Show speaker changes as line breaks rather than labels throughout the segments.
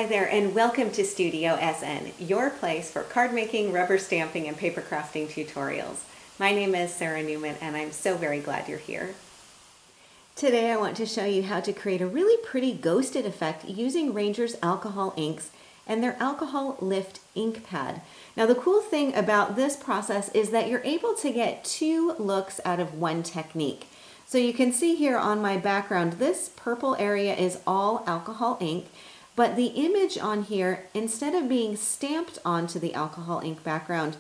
Hi there, and welcome to Studio SN, your place for card making, rubber stamping, and paper crafting tutorials. My name is Sara Naumann, and I'm so very glad you're here. Today I want to show you how to create a really pretty ghosted effect using Ranger's alcohol inks and their alcohol lift ink pad. Now the cool thing about this process is that you're able to get two looks out of one technique. So you can see here on my background, this purple area is all alcohol ink. But the image on here, instead of being stamped onto the alcohol ink background,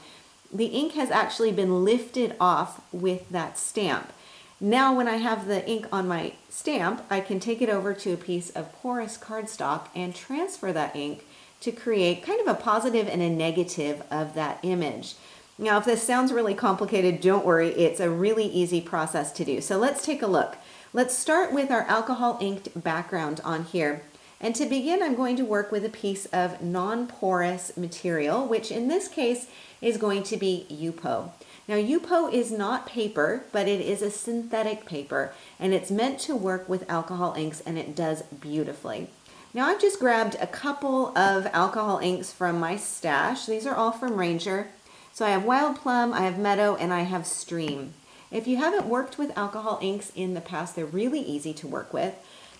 the ink has actually been lifted off with that stamp. Now when I have the ink on my stamp, I can take it over to a piece of porous cardstock and transfer that ink to create kind of a positive and a negative of that image. Now if this sounds really complicated, don't worry, it's a really easy process to do. So let's take a look. Let's start with our alcohol inked background on here. And to begin, I'm going to work with a piece of non-porous material, which in this case is going to be Yupo. Now Yupo is not paper, but it is a synthetic paper, and it's meant to work with alcohol inks, and it does beautifully. Now I've just grabbed a couple of alcohol inks from my stash. These are all from Ranger. So I have Wild Plum, I have Meadow, and I have Stream. If you haven't worked with alcohol inks in the past, they're really easy to work with.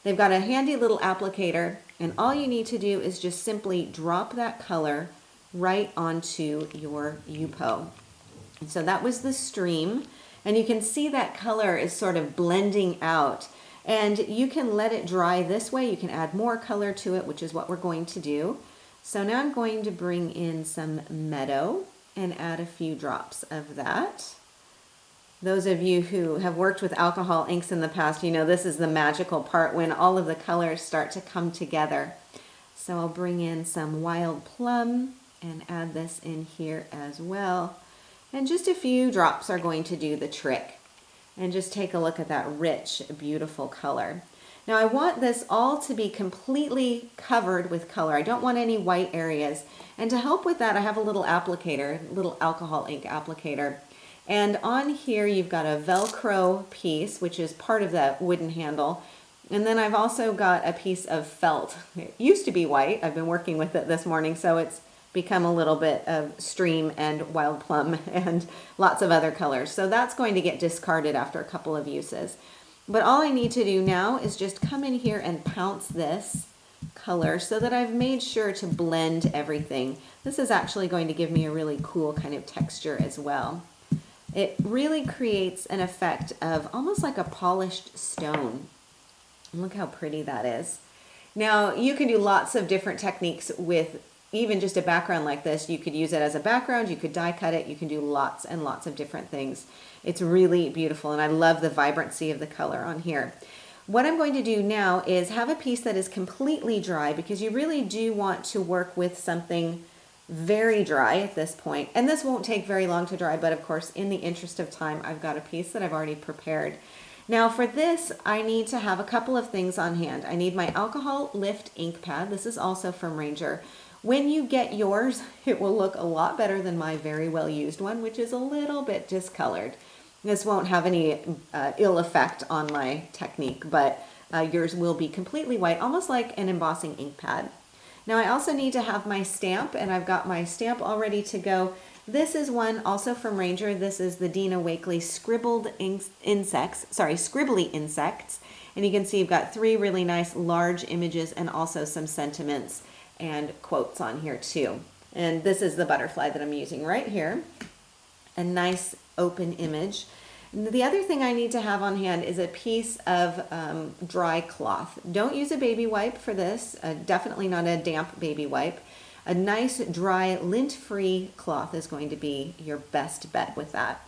They've got a handy little applicator, and all you need to do is just simply drop that color right onto your Yupo. And so that was the Stream, and you can see that color is sort of blending out. And you can let it dry this way. You can add more color to it, which is what we're going to do. So now I'm going to bring in some Meadow and add a few drops of that. Those of you who have worked with alcohol inks in the past, you know this is the magical part when all of the colors start to come together. So I'll bring in some Wild Plum and add this in here as well. And just a few drops are going to do the trick. And just take a look at that rich, beautiful color. Now I want this all to be completely covered with color. I don't want any white areas. And to help with that, I have a little applicator, little alcohol ink applicator. And on here you've got a Velcro piece, which is part of that wooden handle. And then I've also got a piece of felt. It used to be white. I've been working with it this morning, so it's become a little bit of Stream and Wild Plum and lots of other colors. So that's going to get discarded after a couple of uses. But all I need to do now is just come in here and pounce this color so that I've made sure to blend everything. This is actually going to give me a really cool kind of texture as well. It really creates an effect of almost like a polished stone. Look how pretty that is. Now you can do lots of different techniques with even just a background like this. You could use it as a background, you could die cut it, you can do lots and lots of different things. It's really beautiful, and I love the vibrancy of the color on here. What I'm going to do now is have a piece that is completely dry, because you really do want to work with something very dry at this point. And this won't take very long to dry, but of course, in the interest of time, I've got a piece that I've already prepared. Now for this, I need to have a couple of things on hand. I need my alcohol lift ink pad. This is also from Ranger. When you get yours, it will look a lot better than my very well used one, which is a little bit discolored. This won't have any ill effect on my technique, but yours will be completely white, almost like an embossing ink pad. Now I also need to have my stamp, and I've got my stamp all ready to go. This is one also from Ranger. This is the Dina Wakley Scribbly Insects. And you can see you've got three really nice large images and also some sentiments and quotes on here too. And this is the butterfly that I'm using right here. A nice open image. The other thing I need to have on hand is a piece of dry cloth. Don't use a baby wipe for this, definitely not a damp baby wipe. A nice dry lint-free cloth is going to be your best bet with that.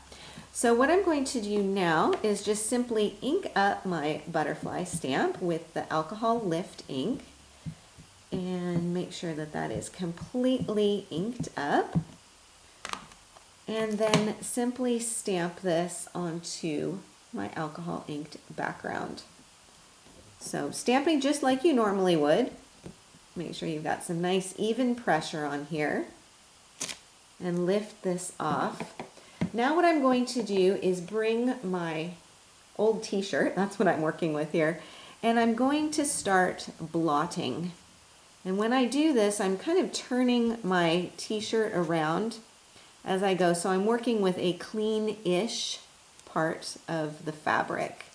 So what I'm going to do now is just simply ink up my butterfly stamp with the alcohol lift ink and make sure that that is completely inked up. And then simply stamp this onto my alcohol inked background. So stamping just like you normally would. Make sure you've got some nice even pressure on here. And lift this off. Now what I'm going to do is bring my old t-shirt, that's what I'm working with here, and I'm going to start blotting And when I do this, I'm kind of turning my t-shirt around as I go. So I'm working with a clean-ish part of the fabric.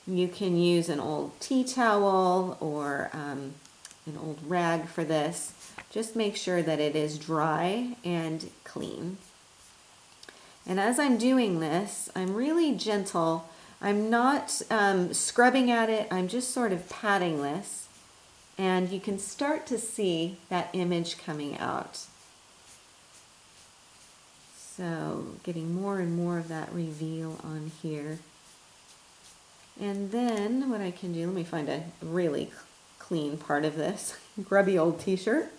You can use an old tea towel or an old rag for this. Just make sure that it is dry and clean. And as I'm doing this, I'm really gentle. I'm not scrubbing at it. I'm just sort of patting this. And you can start to see that image coming out. So getting more and more of that reveal on here. And then what I can do, let me find a really clean part of this grubby old t-shirt,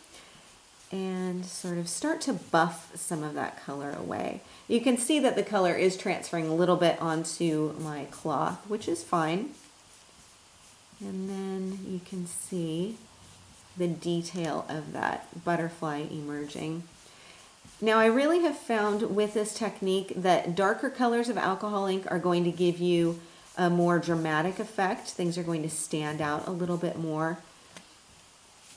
and sort of start to buff some of that color away. You can see that the color is transferring a little bit onto my cloth, which is fine. And then you can see the detail of that butterfly emerging. Now I really have found with this technique that darker colors of alcohol ink are going to give you a more dramatic effect. Things are going to stand out a little bit more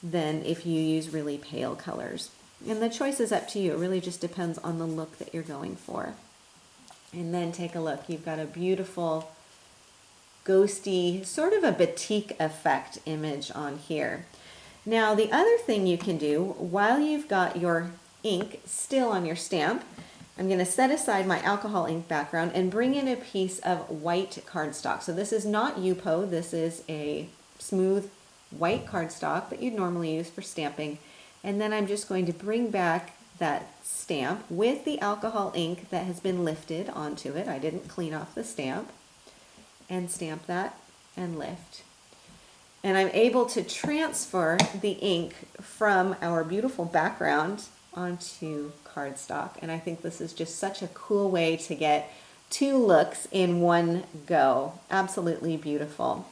than if you use really pale colors. And the choice is up to you. It really just depends on the look that you're going for. And then take a look. You've got a beautiful ghosty, sort of a batik effect image on here. Now the other thing you can do while you've got your ink still on your stamp, I'm going to set aside my alcohol ink background and bring in a piece of white cardstock. So this is not Yupo, this is a smooth white cardstock that you'd normally use for stamping. And then I'm just going to bring back that stamp with the alcohol ink that has been lifted onto it. I didn't clean off the stamp. And stamp that and lift. And I'm able to transfer the ink from our beautiful background onto cardstock. And I think this is just such a cool way to get two looks in one go. Absolutely beautiful.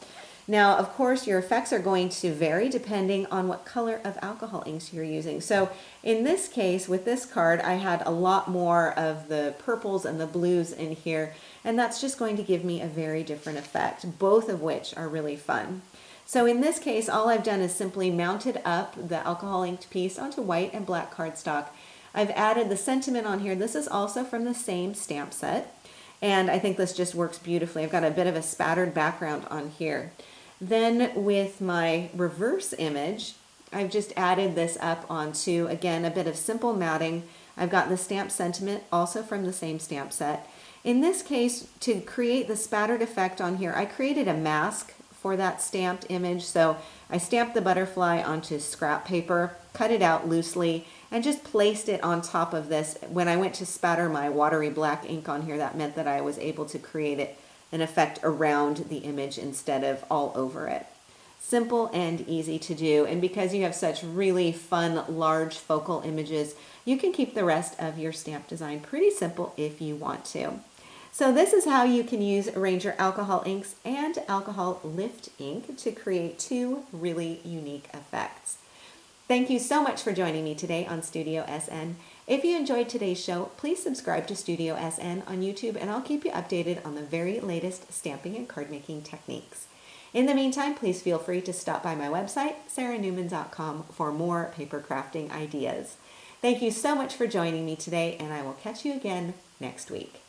Now, of course, your effects are going to vary depending on what color of alcohol inks you're using. So in this case, with this card, I had a lot more of the purples and the blues in here, and that's just going to give me a very different effect, both of which are really fun. So in this case, all I've done is simply mounted up the alcohol inked piece onto white and black cardstock. I've added the sentiment on here. This is also from the same stamp set, and I think this just works beautifully. I've got a bit of a spattered background on here. Then with my reverse image, I've just added this up onto, again, a bit of simple matting. I've got the stamp sentiment, also from the same stamp set. In this case, to create the spattered effect on here, I created a mask for that stamped image. So I stamped the butterfly onto scrap paper, cut it out loosely, and just placed it on top of this. When I went to spatter my watery black ink on here, that meant that I was able to create an effect around the image instead of all over it. Simple and easy to do, and because you have such really fun large focal images, you can keep the rest of your stamp design pretty simple if you want to. So this is how you can use Ranger alcohol inks and alcohol lift ink to create two really unique effects. Thank you so much for joining me today on Studio SN. If you enjoyed today's show, please subscribe to Studio SN on YouTube, and I'll keep you updated on the very latest stamping and card making techniques. In the meantime, please feel free to stop by my website, saranaumann.com, for more paper crafting ideas. Thank you so much for joining me today, and I will catch you again next week.